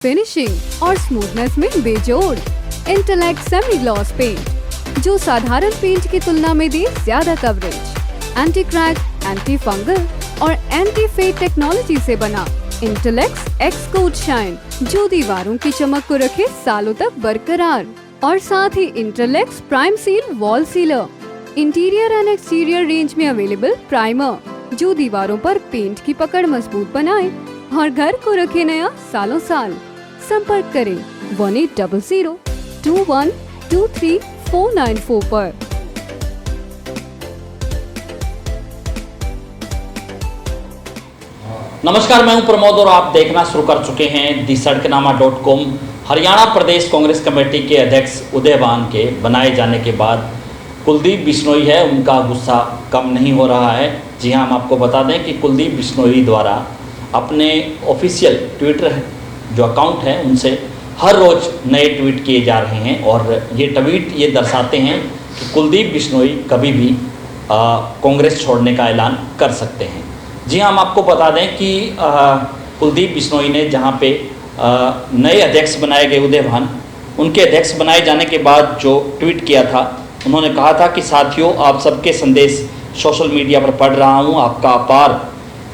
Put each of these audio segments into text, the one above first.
Finishing और smoothness में बेजोड़ इंटेलेक्ट सेमी ग्लॉस पेंट, जो साधारण पेंट की तुलना में दे ज्यादा coverage. Anti crack, anti fungal और एंटी फेड टेक्नोलॉजी से बना इंटेलेक्ट एक्स कोट शाइन, जो दीवारों की चमक को रखे सालों तक बरकरार। और साथ ही Intellect Prime Seal wall sealer, interior and exterior range में अवेलेबल प्राइमर, जो दीवारों पर पेंट की पकड़ मजबूत बनाए और घर को रखे नया सालों साल। संपर्क करें 1800-2123-494 पर। नमस्कार, मैं हूं प्रमोद और आप देखना शुरू कर चुके हैं दी-सड़कनामा.com। हरियाणा प्रदेश कांग्रेस कमेटी के अध्यक्ष उदयवान के बनाए जाने के बाद कुलदीप बिश्नोई है, उनका गुस्सा कम नहीं हो रहा है। जी हां, हम आपको बता दें कि कुलदीप बिश्नोई द्वारा अपने ऑफिशियल ट्विटर जो अकाउंट है उनसे हर रोज़ नए ट्वीट किए जा रहे हैं और ये ट्वीट ये दर्शाते हैं कि कुलदीप बिश्नोई कभी भी कांग्रेस छोड़ने का ऐलान कर सकते हैं। जी हाँ, हम आपको बता दें कि कुलदीप बिश्नोई ने जहाँ पे नए अध्यक्ष बनाए गए उदयवान, उनके अध्यक्ष बनाए जाने के बाद जो ट्वीट किया था, उन्होंने कहा था कि साथियों, आप सबके संदेश सोशल मीडिया पर पढ़ रहा हूँ। आपका अपार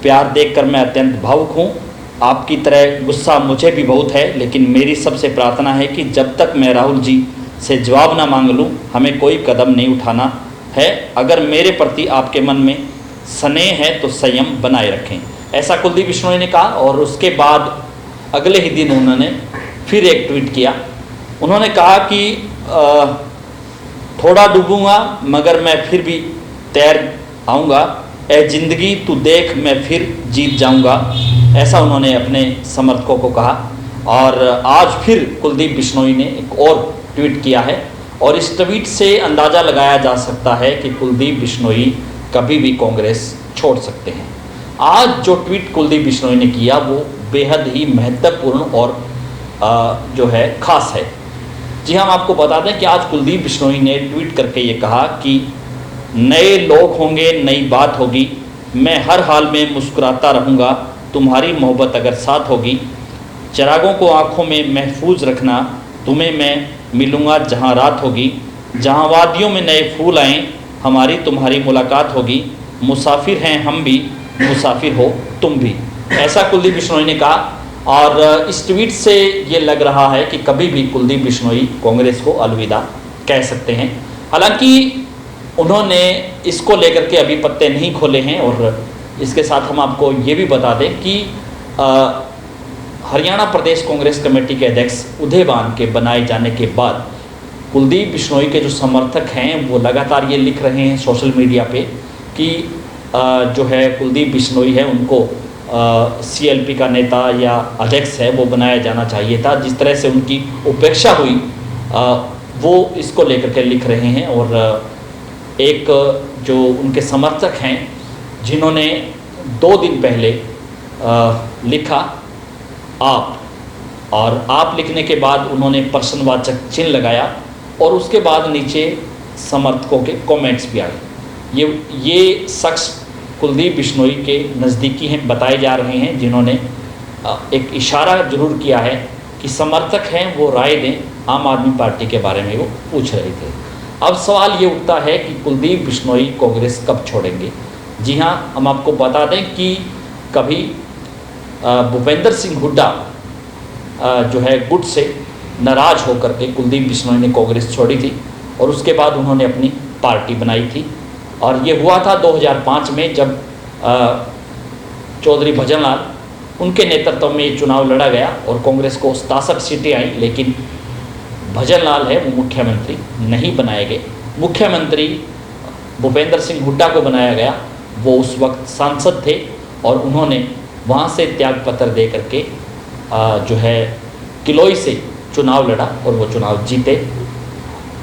प्यार देखकर मैं अत्यंत भावुक हूँ। आपकी तरह गुस्सा मुझे भी बहुत है, लेकिन मेरी सबसे प्रार्थना है कि जब तक मैं राहुल जी से जवाब ना मांग लूँ, हमें कोई कदम नहीं उठाना है। अगर मेरे प्रति आपके मन में स्नेह है तो संयम बनाए रखें, ऐसा कुलदीप बिश्नोई ने कहा। और उसके बाद अगले ही दिन उन्होंने फिर एक ट्वीट किया। उन्होंने कहा कि थोड़ा डूबूंगा मगर मैं फिर भी तैर आऊँगा, ए जिंदगी तू देख मैं फिर जीत जाऊँगा, ऐसा उन्होंने अपने समर्थकों को कहा। और आज फिर कुलदीप बिश्नोई ने एक और ट्वीट किया है और इस ट्वीट से अंदाज़ा लगाया जा सकता है कि कुलदीप बिश्नोई कभी भी कांग्रेस छोड़ सकते हैं। आज जो ट्वीट कुलदीप बिश्नोई ने किया वो बेहद ही महत्वपूर्ण और जो है खास है। जी हम आपको बता दें कि आज कुलदीप बिश्नोई ने ट्वीट करके ये कहा कि नए लोग होंगे, नई बात होगी, मैं हर हाल में मुस्कुराता रहूँगा, तुम्हारी मोहब्बत अगर साथ होगी, चिरागों को आँखों में महफूज रखना, तुम्हें मैं मिलूँगा जहाँ रात होगी, जहाँ वादियों में नए फूल आएँ, हमारी तुम्हारी मुलाकात होगी, मुसाफिर हैं हम भी, मुसाफिर हो तुम भी, ऐसा कुलदीप बिश्नोई ने कहा। और इस ट्वीट से ये लग रहा है कि कभी भी कुलदीप बिश्नोई कांग्रेस को अलविदा कह सकते हैं। हालांकि उन्होंने इसको लेकर के अभी पत्ते नहीं खोले हैं। और इसके साथ हम आपको ये भी बता दें कि हरियाणा प्रदेश कांग्रेस कमेटी के अध्यक्ष उदयवान के बनाए जाने के बाद कुलदीप बिश्नोई के जो समर्थक हैं वो लगातार ये लिख रहे हैं सोशल मीडिया पे कि जो है कुलदीप बिश्नोई है उनको सीएलपी का नेता या अध्यक्ष है वो बनाया जाना चाहिए था। जिस तरह से उनकी उपेक्षा हुई वो इसको लेकर के लिख रहे हैं। और एक जो उनके समर्थक हैं जिन्होंने 2 दिन पहले लिखा आप, और आप लिखने के बाद उन्होंने प्रश्नवाचक चिन्ह लगाया और उसके बाद नीचे समर्थकों के कमेंट्स भी आए। ये शख्स कुलदीप बिश्नोई के नज़दीकी हैं बताए जा रहे हैं, जिन्होंने एक इशारा जरूर किया है कि समर्थक हैं वो राय दें, आम आदमी पार्टी के बारे में वो पूछ रहे थे। अब सवाल ये उठता है कि कुलदीप बिश्नोई कांग्रेस कब छोड़ेंगे। जी हाँ, हम आपको बता दें कि कभी भूपेंद्र सिंह हुड्डा जो है गुट से नाराज होकर के कुलदीप बिश्नोई ने कांग्रेस छोड़ी थी और उसके बाद उन्होंने अपनी पार्टी बनाई थी। और ये हुआ था 2005 में जब चौधरी भजनलाल उनके नेतृत्व में ये चुनाव लड़ा गया और कांग्रेस को 67 सीटें आई, लेकिन भजनलाल है वो मुख्यमंत्री नहीं बनाए गए। मुख्यमंत्री भूपेंद्र सिंह हुड्डा को बनाया गया, वो उस वक्त सांसद थे और उन्होंने वहाँ से त्यागपत्र दे करके जो है किलोई से चुनाव लड़ा और वो चुनाव जीते।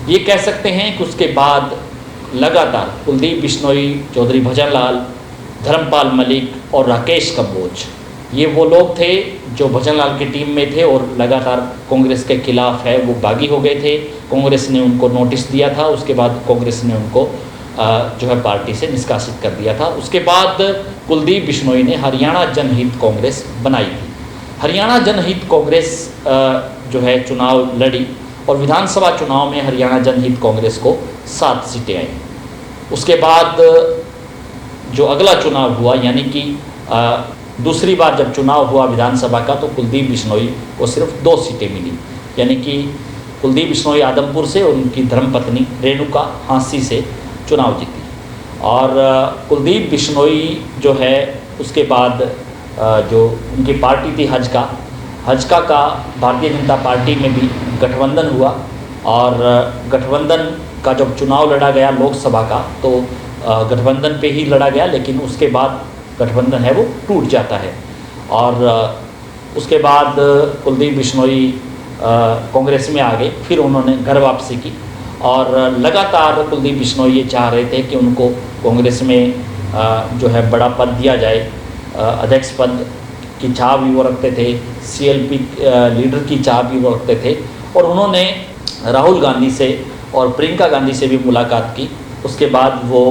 ये कह सकते हैं कि उसके बाद लगातार कुलदीप बिश्नोई, चौधरी भजनलाल, धर्मपाल मलिक और राकेश कंबोज, ये वो लोग थे जो भजनलाल की टीम में थे और लगातार कांग्रेस के खिलाफ है वो बागी हो गए थे। कांग्रेस ने उनको नोटिस दिया था, उसके बाद कांग्रेस ने उनको जो है पार्टी से निष्कासित कर दिया था। उसके बाद कुलदीप बिश्नोई ने हरियाणा जनहित कांग्रेस बनाई थी। हरियाणा जनहित कांग्रेस जो है चुनाव लड़ी और विधानसभा चुनाव में हरियाणा जनहित कांग्रेस को 7 सीटें आई। उसके बाद जो अगला चुनाव हुआ, यानी कि दूसरी बार जब चुनाव हुआ विधानसभा का, तो कुलदीप बिश्नोई को सिर्फ 2 सीटें मिली, यानी कि कुलदीप बिश्नोई आदमपुर से और उनकी धर्मपत्नी रेणुका हांसी से चुनाव जीती। और कुलदीप बिश्नोई जो है उसके बाद जो उनकी पार्टी थी हजका का भारतीय जनता पार्टी में भी गठबंधन हुआ और गठबंधन का जब चुनाव लड़ा गया लोकसभा का, तो गठबंधन पे ही लड़ा गया, लेकिन उसके बाद गठबंधन है वो टूट जाता है। और उसके बाद कुलदीप बिश्नोई कांग्रेस में आ गए, फिर उन्होंने घर वापसी की और लगातार कुलदीप बिश्नोई ये चाह रहे थे कि उनको कांग्रेस में जो है बड़ा पद दिया जाए। अध्यक्ष पद की चाह भी वो रखते थे, CLP लीडर की चाह भी वो रखते थे और उन्होंने राहुल गांधी से और प्रियंका गांधी से भी मुलाकात की। उसके बाद वो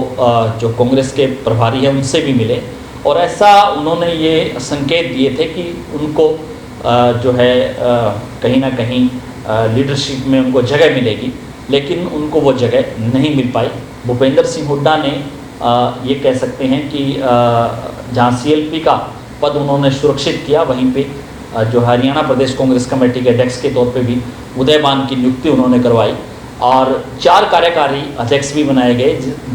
जो कांग्रेस के प्रभारी हैं उनसे भी मिले और ऐसा उन्होंने ये संकेत दिए थे कि उनको जो है कहीं ना कहीं लीडरशिप में उनको जगह मिलेगी, लेकिन उनको वो जगह नहीं मिल पाई। भूपेंद्र सिंह हुड्डा ने ये कह सकते हैं कि जहाँ CLP का पद उन्होंने सुरक्षित किया, वहीं पे जो हरियाणा प्रदेश कांग्रेस कमेटी के अध्यक्ष के तौर पे भी उदयमान की नियुक्ति उन्होंने करवाई और 4 कार्यकारी अध्यक्ष भी बनाए गए,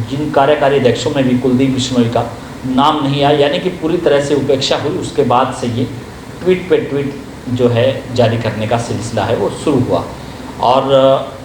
जिन कार्यकारी अध्यक्षों में भी कुलदीप बिश्नोई का नाम नहीं आया, यानी कि पूरी तरह से उपेक्षा हुई। उसके बाद से ये ट्वीट पे ट्वीट जो है जारी करने का सिलसिला है वो शुरू हुआ और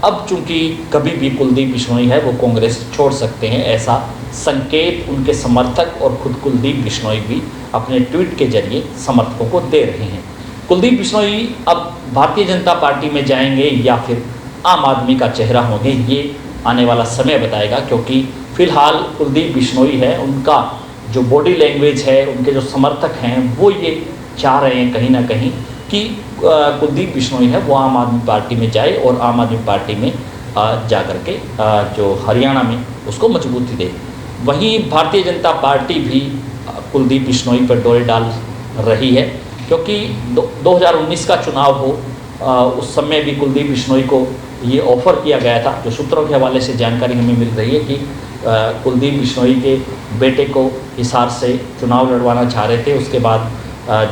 अब चूंकि कभी भी कुलदीप बिश्नोई है वो कांग्रेस छोड़ सकते हैं, ऐसा संकेत उनके समर्थक और खुद कुलदीप बिश्नोई भी अपने ट्वीट के जरिए समर्थकों को दे रहे हैं। कुलदीप बिश्नोई अब भारतीय जनता पार्टी में जाएंगे या फिर आम आदमी का चेहरा होंगे, ये आने वाला समय बताएगा, क्योंकि फिलहाल कुलदीप बिश्नोई है, उनका जो बॉडी लैंग्वेज है, उनके जो समर्थक हैं वो ये चाह रहे हैं कहीं ना कहीं कि कुलदीप बिश्नोई है वो आम आदमी पार्टी में जाए और आम आदमी पार्टी में जा कर के जो हरियाणा में उसको मजबूती दे। वहीं भारतीय जनता पार्टी भी कुलदीप बिश्नोई पर डोरे डाल रही है, क्योंकि 2019 का चुनाव हो उस समय भी कुलदीप बिश्नोई को ये ऑफ़र किया गया था। जो सूत्रों के हवाले से जानकारी हमें मिल रही है कि कुलदीप बिश्नोई के बेटे को हिसार से चुनाव लड़वाना चाह रहे थे। उसके बाद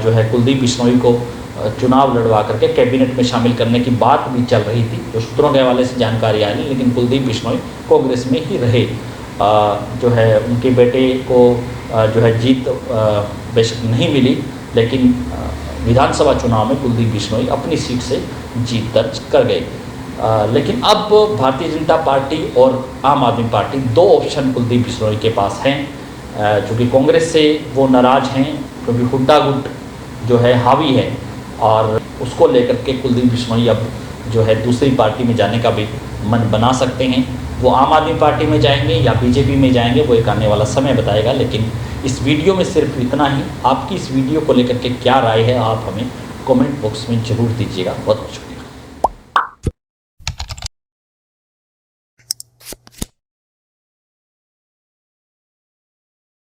जो है कुलदीप बिश्नोई को चुनाव लड़वा करके कैबिनेट में शामिल करने की बात भी चल रही थी, जो सूत्रों के हवाले से जानकारी आई, लेकिन कुलदीप बिश्नोई कांग्रेस में ही रहे। जो है उनके बेटे को जो है जीत बेशक नहीं मिली, लेकिन विधानसभा चुनाव में कुलदीप बिश्नोई अपनी सीट से जीत दर्ज कर गए। लेकिन अब भारतीय जनता पार्टी और आम आदमी पार्टी 2 ऑप्शन कुलदीप बिश्नोई के पास हैं, चूँकि कांग्रेस से वो नाराज़ हैं क्योंकि हुड्डा गुट जो है हावी है और उसको लेकर के कुलदीप बिश्नोई अब जो है दूसरी पार्टी में जाने का भी मन बना सकते हैं। वो आम आदमी पार्टी में जाएंगे या BJP में जाएंगे, वो एक आने वाला समय बताएगा। लेकिन इस वीडियो में सिर्फ इतना ही। आपकी इस वीडियो को लेकर के क्या राय है, आप हमें कमेंट बॉक्स में ज़रूर दीजिएगा। बहुत कुछ